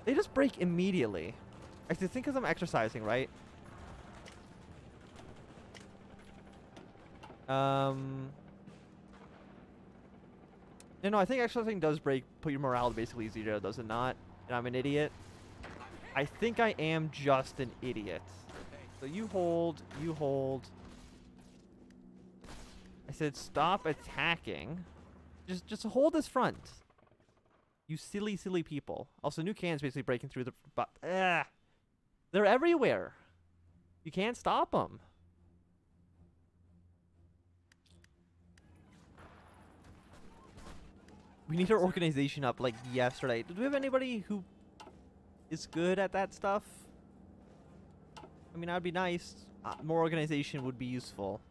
They just break immediately. I think because I'm exercising, right? No, I think exercising does put your morale to basically 0, does it not? And I'm an idiot. I think I am just an idiot. So you hold, you hold. I said stop attacking. Just hold this front. You silly, silly people. Also, new Canaan's basically breaking through the... They're everywhere. You can't stop them. We need our organization up like yesterday. Do we have anybody who is good at that stuff? I mean, that'd be nice. More organization would be useful.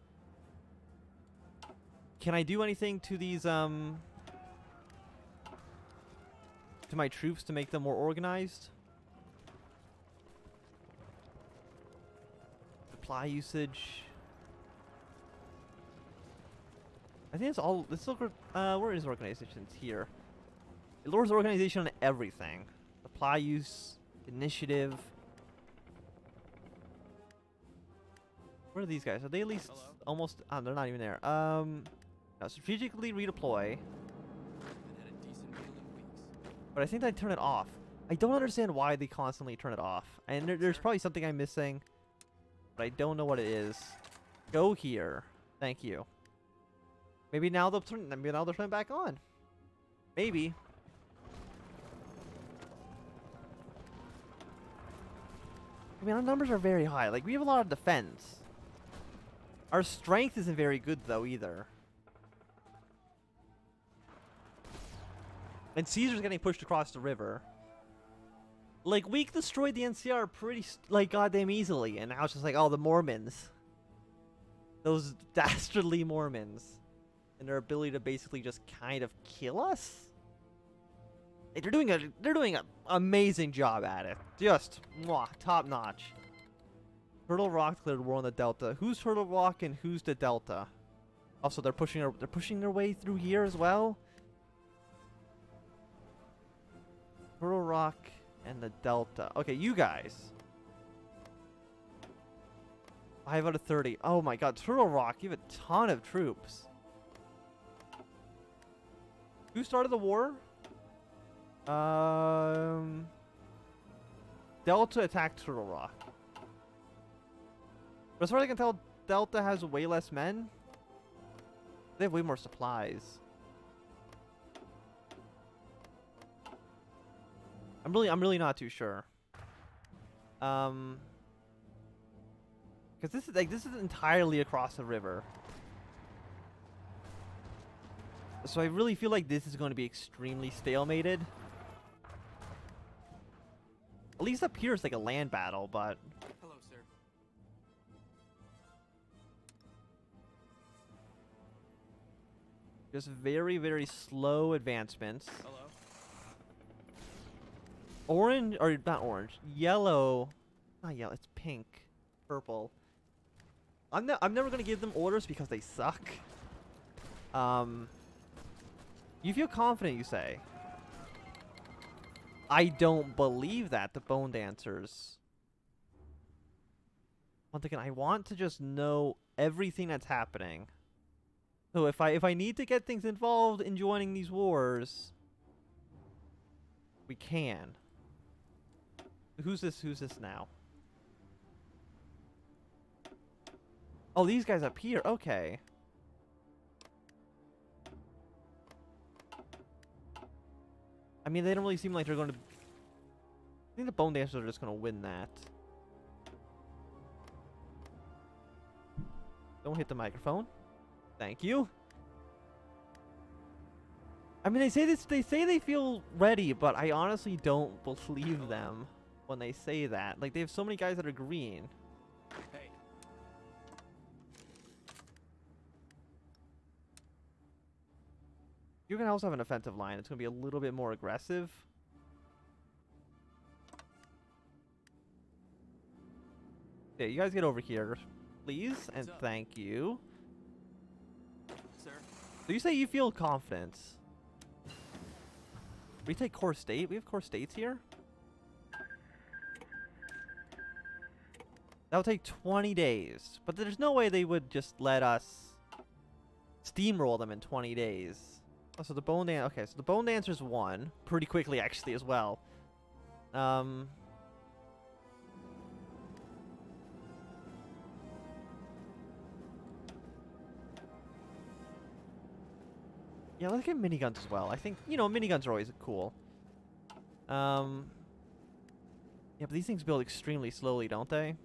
Can I do anything to these, to my troops to make them more organized? Supply usage. I think it's all. Let's look. Where is organization? It's here. It lowers organization on everything. Supply use, initiative. Where are these guys? Are they at least almost? They're not even there. Now strategically redeploy. But I think I turn it off. I don't understand why they constantly turn it off. And there's probably something I'm missing, but I don't know what it is. Go here. Thank you. Maybe now they'll turn. Maybe now they'll turn it back on. Maybe. I mean, our numbers are very high. Like, we have a lot of defense. Our strength isn't very good though either. And Caesar's getting pushed across the river. Like, we destroyed the NCR pretty like goddamn easily, and now it's just like, oh, the Mormons. Those dastardly Mormons. And their ability to basically just kind of kill us? Like, they're doing an amazing job at it. Just top notch. Turtle Rock declared war on the Delta. Who's Turtle Rock and who's the Delta? Also, they're pushing their way through here as well. Turtle Rock and the Delta. Okay, you guys. 5 out of 30. Oh my god, Turtle Rock, you have a ton of troops. Who started the war? Delta attacked Turtle Rock. But as far as I can tell, Delta has way less men. They have way more supplies. I'm really not too sure. Because this is entirely across the river. So I really feel like this is going to be extremely stalemated. At least up here it's like a land battle, but... Hello, sir. Just very, very slow advancements. Hello. Orange, or not orange, yellow. Not yellow, it's pink. Purple. I'm never going to give them orders because they suck. You feel confident, you say. I don't believe that, the Bone Dancers. Once again, I want to just know everything that's happening. So if I need to get things involved in joining these wars, we can. Who's this now? Oh, these guys up here. Okay. I mean, they don't really seem like they're going to... I think the Bone Dancers are just going to win that. Don't hit the microphone. Thank you. I mean, they say they feel ready, but I honestly don't believe them when they say that. Like, they have so many guys that are green. Hey. You're going to also have an offensive line. It's going to be a little bit more aggressive. Okay, you guys get over here, please, and thank you. Sir. So you say you feel confident. We take core state. We have core states here. That'll take 20 days. But there's no way they would just let us steamroll them in 20 days. Oh, so the bone dance. Okay, so the bone dancers won pretty quickly, actually, as well. Yeah, let's get miniguns as well. I think, you know, miniguns are always cool. Yeah, but these things build extremely slowly, don't they?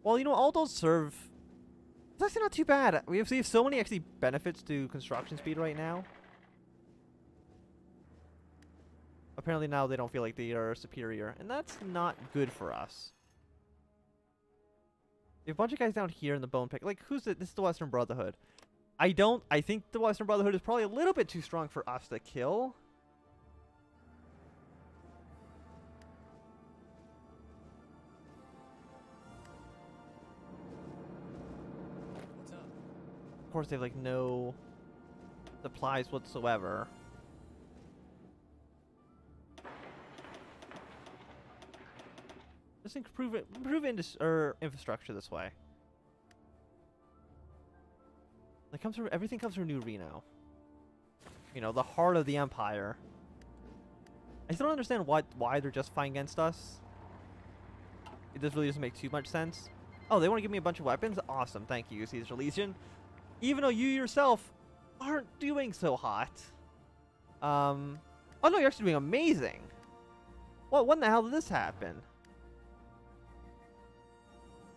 Well, you know, all those serve... It's actually not too bad. We have so many actually benefits to construction speed right now. Apparently now they don't feel like they are superior, and that's not good for us. We have a bunch of guys down here in the bone pick. Like, who's it? This is the Western Brotherhood. I think the Western Brotherhood is probably a little bit too strong for us to kill. What's up? Of course, they have like no supplies whatsoever. Just improve infrastructure this way. It comes from everything comes from New Reno. You know, the heart of the Empire. I still don't understand why they're justifying against us. It just really doesn't make too much sense. Oh, they want to give me a bunch of weapons? Awesome, thank you, Caesar Legion. Even though you yourself aren't doing so hot. Oh no, you're actually doing amazing. What in the hell did this happen?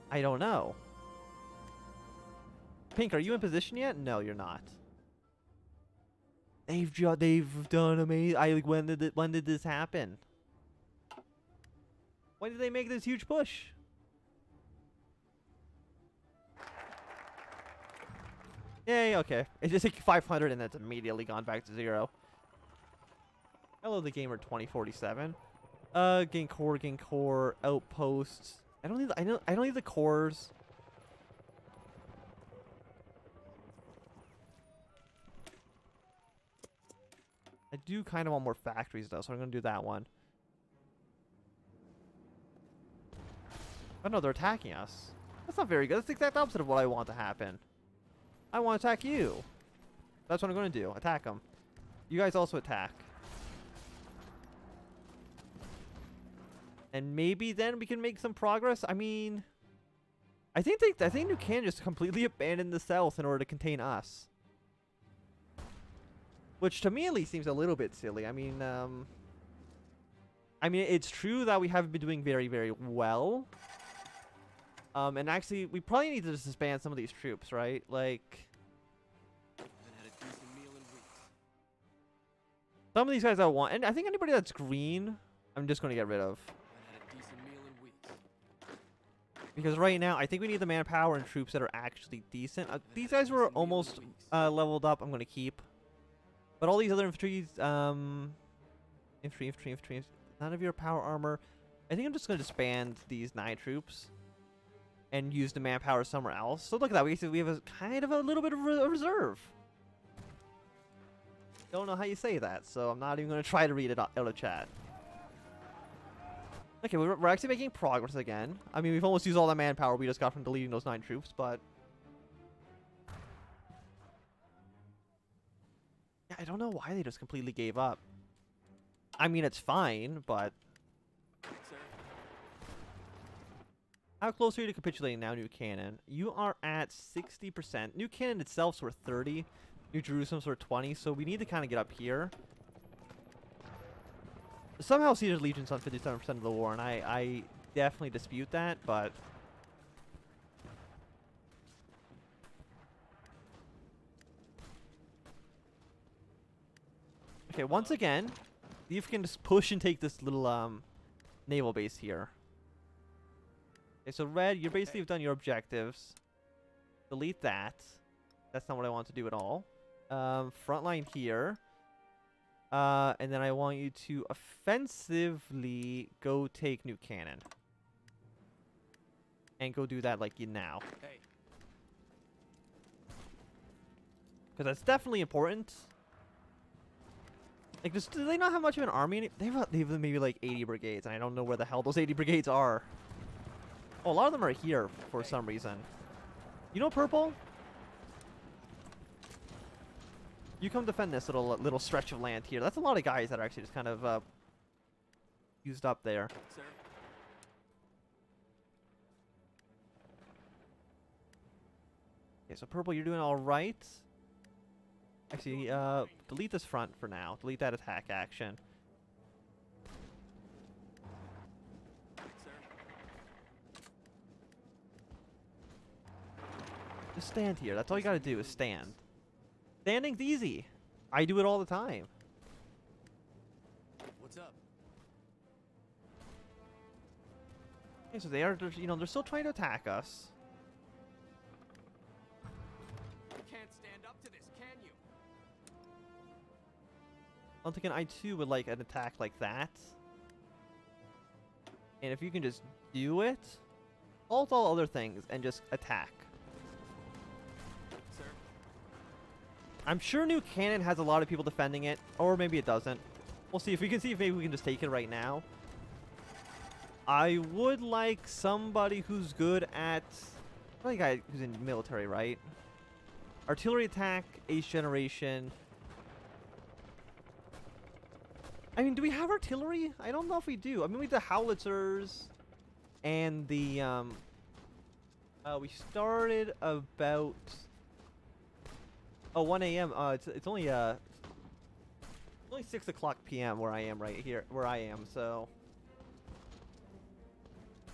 I don't know. Pink, are you in position yet? No, you're not. They've done amazing. When did this happen? When did they make this huge push? Yay, okay. It just took 500 and it's immediately gone back to 0. Hello, the gamer 2047. Gain core, outposts. I don't need the cores. I do kind of want more factories though, so I'm gonna do that one. Oh no, they're attacking us. That's not very good. That's the exact opposite of what I want to happen. I want to attack you. That's what I'm gonna do. Attack them. You guys also attack. And maybe then we can make some progress. I mean, I think New Canaan just completely abandoned the South in order to contain us. Which to me at least seems a little bit silly. I mean, it's true that we haven't been doing very, very well. And actually, we probably need to disband some of these troops, right? Like, some of these guys I want, and I think anybody that's green, I'm just going to get rid of. Because right now, I think we need the manpower and troops that are actually decent. These guys were almost leveled up. I'm going to keep. But all these other infantry, none of your power armor. I think I'm just going to disband these 9 troops and use the manpower somewhere else. So look at that. We have a kind of a little bit of a reserve. Don't know how you say that, so I'm not even going to try to read it out of chat. Okay, we're actually making progress again. I mean, we've almost used all the manpower we just got from deleting those 9 troops, but... yeah, I don't know why they just completely gave up. I mean, it's fine, but... how close are you to capitulating now, New Canaan? You are at 60%. New Canaan itself is worth 30. New Jerusalem's worth 20, so we need to kind of get up here. Somehow Caesar's Legion's on 57% of the war, and I definitely dispute that, but... okay, once again, see if we can just push and take this little naval base here. Okay, so Red, you basically have done your objectives. Delete that. That's not what I want to do at all. Front line here. And then I want you to offensively go take New Canaan. And go do that like you now. Because that's definitely important. Like, do they not have much of an army? They have maybe like 80 brigades, and I don't know where the hell those 80 brigades are. Oh, a lot of them are here for some reason. You know, purple? You come defend this little stretch of land here. That's a lot of guys that are actually just kind of used up there. Sir. Okay, so purple, you're doing all right. Actually, delete this front for now. Delete that attack action. Sir. Just stand here. That's all you gotta do is stand. Standing's easy. I do it all the time. What's up? Okay, so they're still trying to attack us. You can't stand up to this, can you? I don't think an I2 would like an attack like that. And if you can just do it, alt all other things and just attack. Sir. I'm sure New Canaan has a lot of people defending it, or maybe it doesn't. We'll see if we can maybe we can just take it right now. I would like somebody who's good at, probably a guy who's in military, right? Artillery attack, ace generation. I mean, do we have artillery? I don't know if we do. I mean, we have the howitzers and the, we started about, 1 a.m. It's only 6 o'clock p.m. where I am right here, so.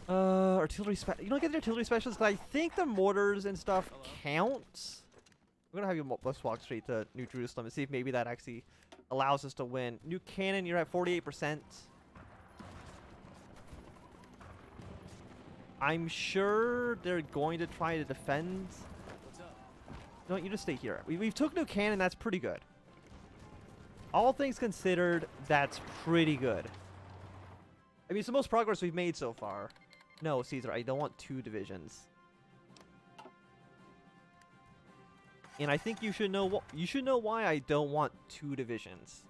Artillery you don't get the artillery specialists, but I think the mortars and stuff counts. I'm gonna have you let's walk straight to New Jerusalem and see if maybe that actually allows us to win. New Canaan, you're at 48%. I'm sure they're going to try to defend. What's up? No, you just stay here. We've took New Canaan, that's pretty good. All things considered, that's pretty good. I mean, it's the most progress we've made so far. No, Caesar, I don't want 2 divisions. And I think you should know why I don't want 2 divisions.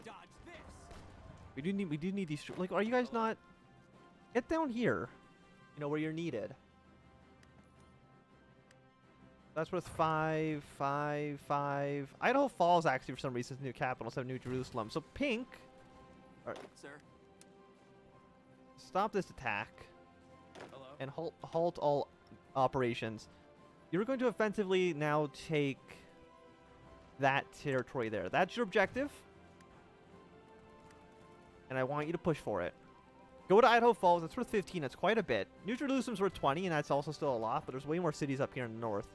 Dodge this. We do need these. Like, are you guys not? Get down here. You know where you're needed. That's worth 5, 5, 5. Idaho Falls actually for some reason is the new capital instead of New Jerusalem. So pink. All right, Sir. stop this attack Hello. and halt all operations. You're going to offensively now take that territory there. That's your objective. And I want you to push for it. Go to Idaho Falls. That's worth 15. That's quite a bit. New Jerusalem's worth 20, and that's also still a lot, but there's way more cities up here in the north.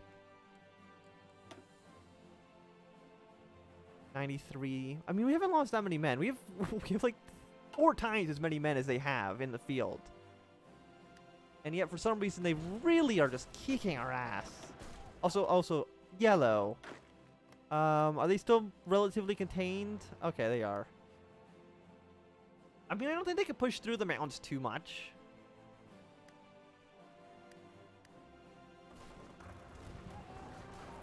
93. I mean, we haven't lost that many men. We have like 4 times as many men as they have in the field. And yet, for some reason, they really are just kicking our ass. Also, yellow. Are they still relatively contained? Okay, they are. I mean, I don't think they can push through the mountains too much.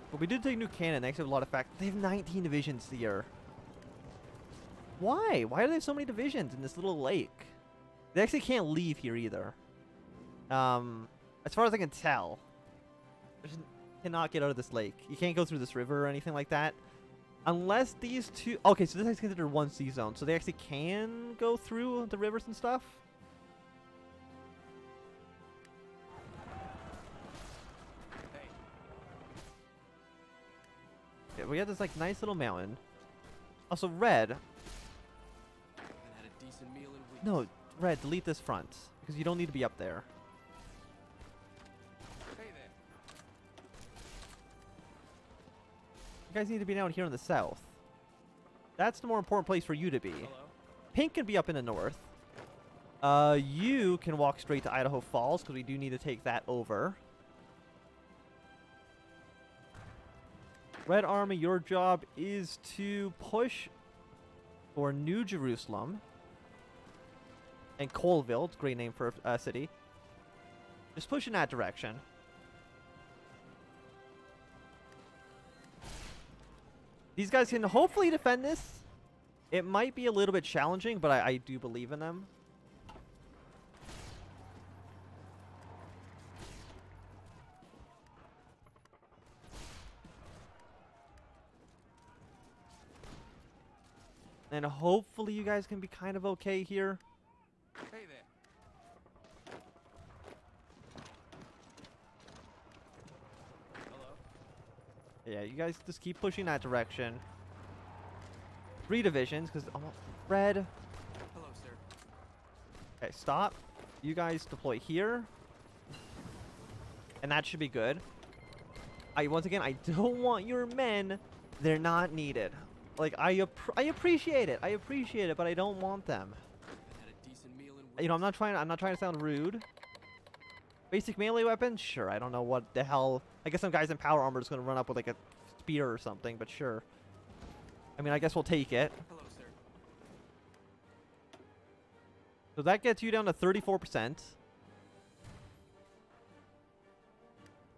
But we did take New Canaan. They actually have a lot of fact. They have 19 divisions here. Why? Why do they have so many divisions in this little lake? They actually can't leave here either. As far as I can tell, they cannot get out of this lake. You can't go through this river or anything like that. Unless these two... Okay, so this is considered one sea zone. So they actually can go through the rivers and stuff. Hey. Yeah, we have this like nice little mountain. Also, red. Haven't had a decent meal in weeks. No, red, delete this front. Because you don't need to be up there. Hey there. You guys need to be down here in the south. That's the more important place for you to be. Hello. Pink can be up in the north. You can walk straight to Idaho Falls because we do need to take that over. Red Army, your job is to push for New Jerusalem. And Colville, it's a great name for a city. Just push in that direction. These guys can hopefully defend this. It might be a little bit challenging, but I do believe in them. And hopefully you guys can be kind of okay here. Hey there. Hello. Yeah, you guys just keep pushing that direction. 3 divisions, because red. Hello, sir. Okay, stop. You guys deploy here. And that should be good. Once again, I don't want your men. They're not needed. Like, I appreciate it. I appreciate it, but I don't want them. I had a decent meal in You know, I'm not trying to sound rude. Basic melee weapon? Sure, I don't know what the hell. I guess some guys in power armor is going to run up with like a spear or something, but sure. I mean, I guess we'll take it. Hello, sir. So that gets you down to 34%.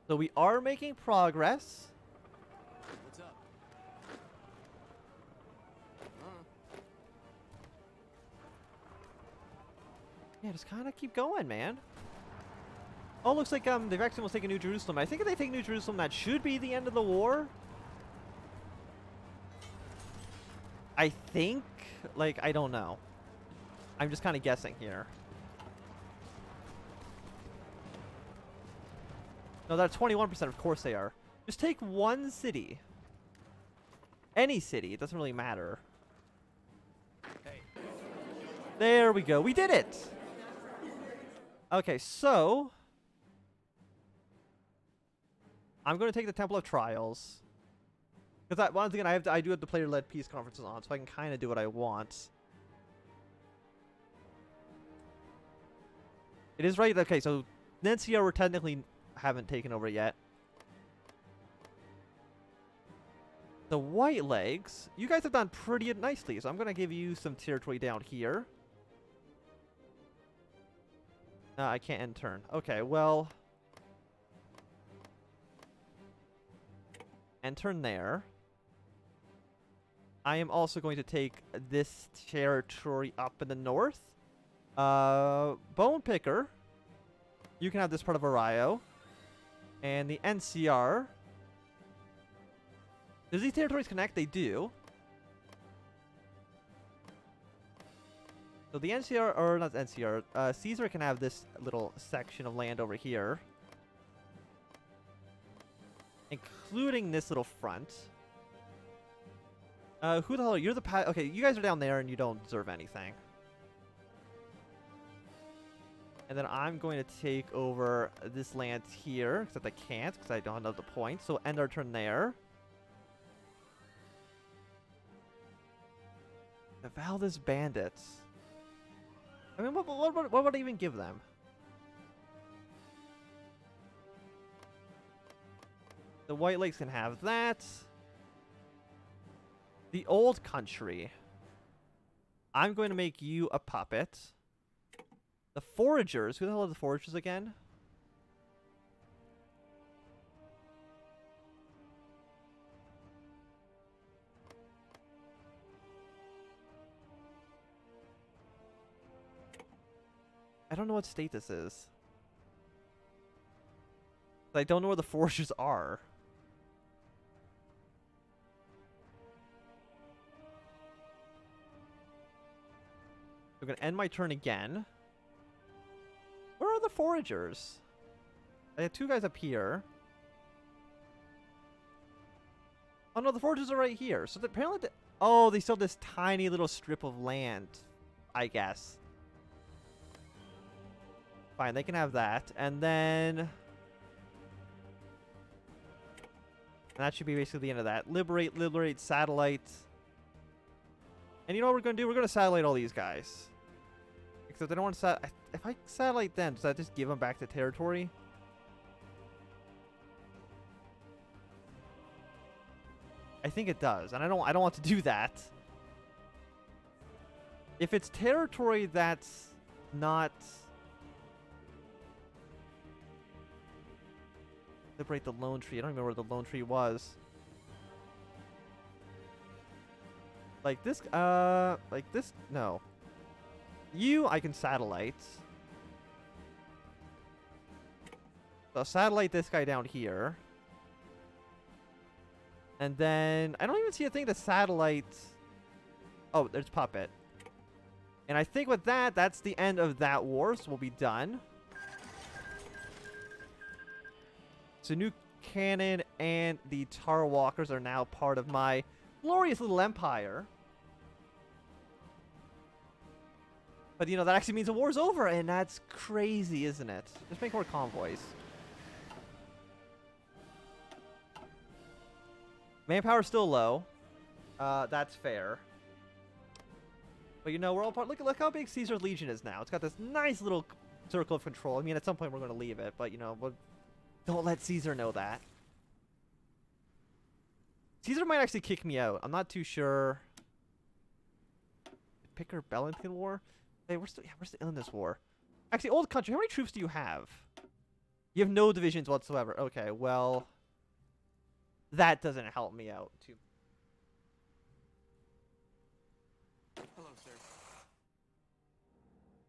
So we are making progress. What's up? Yeah, just kind of keep going, man. Oh, looks like they've actually almost taken New Jerusalem. I think if they take New Jerusalem, that should be the end of the war. I think. Like, I don't know. I'm just kind of guessing here. No, that's 21%. Of course they are. Just take one city. Any city. It doesn't really matter. Hey. There we go. We did it. Okay, so I'm going to take the Temple of Trials. Because once again, I do have the player-led peace conferences on, so I can kind of do what I want. It is right. Okay, so NCR we're technically haven't taken over yet. The White Legs, you guys have done pretty nicely, so I'm going to give you some territory down here. I can't end turn. Okay, well, end turn there. I am also going to take this territory up in the north. Bone Picker, you can have this part of Ohio. And the NCR. Does these territories connect? They do. So the NCR, or not NCR, Caesar can have this little section of land over here. Including this little front. Who the hell are you? You're the okay, you guys are down there and you don't deserve anything. And then I'm going to take over this land here, except I can't because I don't know the point. So end our turn there. The Valdez Bandits. I mean, what would I even give them? The White Lakes can have that. The Old Country. I'm going to make you a puppet. The Foragers. Who the hell are the Foragers again? I don't know what state this is. I don't know where the Foragers are. I'm going to end my turn again. Where are the Foragers? I have 2 guys up here. Oh no, the Foragers are right here. So apparently, oh, they still have this tiny little strip of land, I guess. Fine, they can have that. And then... and that should be basically the end of that. Liberate satellite. And you know what we're going to do? We're going to satellite all these guys. Except I don't want to if I satellite them, does that just give them back to territory? I think it does. And I don't want to do that. If it's territory that's not... liberate the Lone Tree. I don't remember where the Lone Tree was. Like this, no. You, I can satellite. So satellite this guy down here. And then, I don't even see a thing to satellite. Oh, there's Puppet. And I think with that, that's the end of that war, so we'll be done. So new Canaan and the Tar Walkers are now part of my glorious little empire. But, you know, that actually means the war's over, and that's crazy, isn't it? Just make more convoys. Manpower's still low. That's fair. But, you know, we're all part... Look how big Caesar's Legion is now. It's got this nice little circle of control. I mean, at some point we're going to leave it, but, you know, don't let Caesar know that. Caesar might actually kick me out. I'm not too sure. Picker Bellington War? Hey, we're still in this war. Actually, old country, how many troops do you have? You have no divisions whatsoever. Okay, well, that doesn't help me out too. Hello, sir.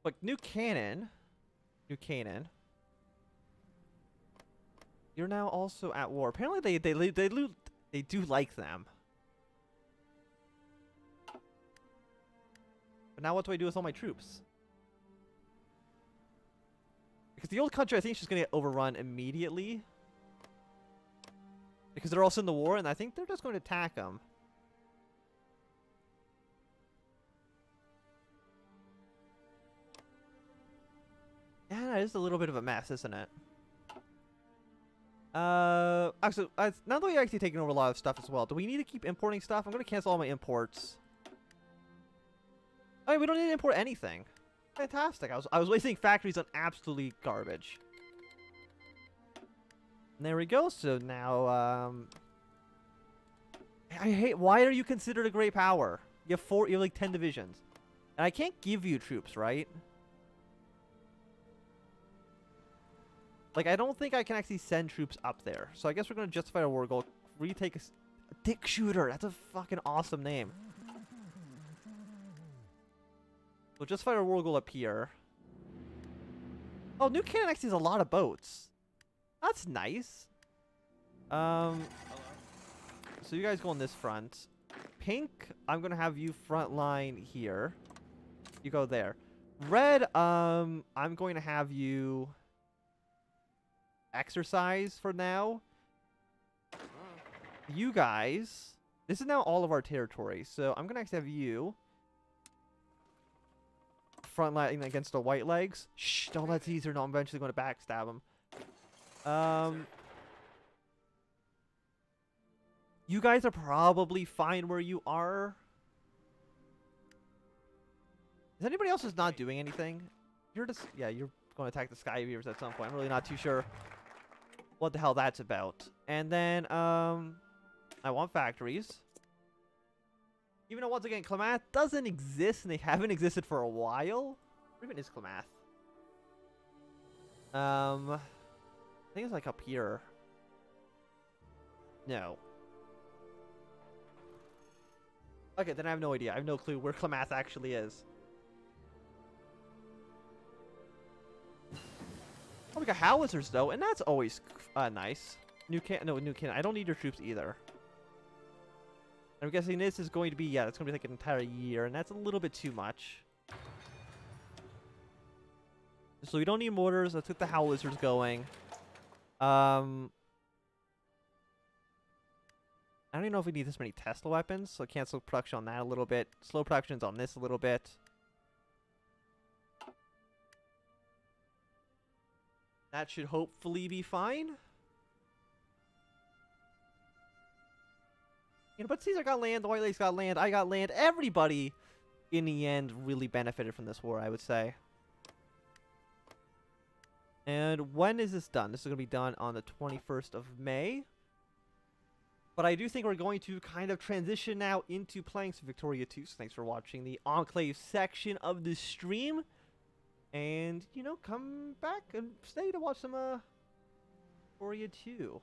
But new Canaan. You're now also at war. Apparently they do like them. But now what do I do with all my troops? Because the old country, I think, is just going to get overrun immediately. Because they're also in the war, and I think they're just going to attack them. Yeah, it is a little bit of a mess, isn't it? Actually, now that we've actually taken over a lot of stuff as well, do we need to keep importing stuff? I'm going to cancel all my imports. I mean, we don't need to import anything. Fantastic. I was wasting factories on absolutely garbage. And there we go. So now, I hate... Why are you considered a great power? You have like 10 divisions. And I can't give you troops, right? Like, I don't think I can actually send troops up there. So I guess we're going to justify our war goal. Retake a Dick Shooter. That's a fucking awesome name. We'll justify our war goal up here. Oh, New Canaan actually has a lot of boats. That's nice. So you guys go on this front. Pink, I'm going to have you front line here. You go there. Red, I'm going to have you... exercise for now. You guys, this is now all of our territory, so I'm gonna actually have you front line against the white legs. Shh, don't let Caesar know I'm eventually going to backstab him. You guys are probably fine where you are. Is anybody else just not doing anything? You're just, yeah, you're going to attack the Sky Beavers at some point. I'm really not too sure what the hell that's about. And then, I want factories. Even though, once again, Klamath doesn't exist, and they haven't existed for a while. Where even is Klamath? I think it's like up here. No. Okay, then I have no idea. I have no clue where Klamath actually is. Oh, we got howitzers though, and that's always nice. New Canaan. I don't need your troops either. I'm guessing this is going to be, yeah, it's going to be like an entire year, and that's a little bit too much. So we don't need mortars. Let's get the howitzers going. I don't even know if we need this many Tesla weapons, so cancel production on that a little bit. Slow productions on this a little bit. That should hopefully be fine. You know, but Caesar got land, the White Lakes got land, I got land. Everybody, in the end, really benefited from this war, I would say. And when is this done? This is going to be done on the 21st of May. But I do think we're going to kind of transition now into playing some Victoria 2. So thanks for watching the Enclave section of the stream. And, you know, come back and stay to watch some Victoria 2.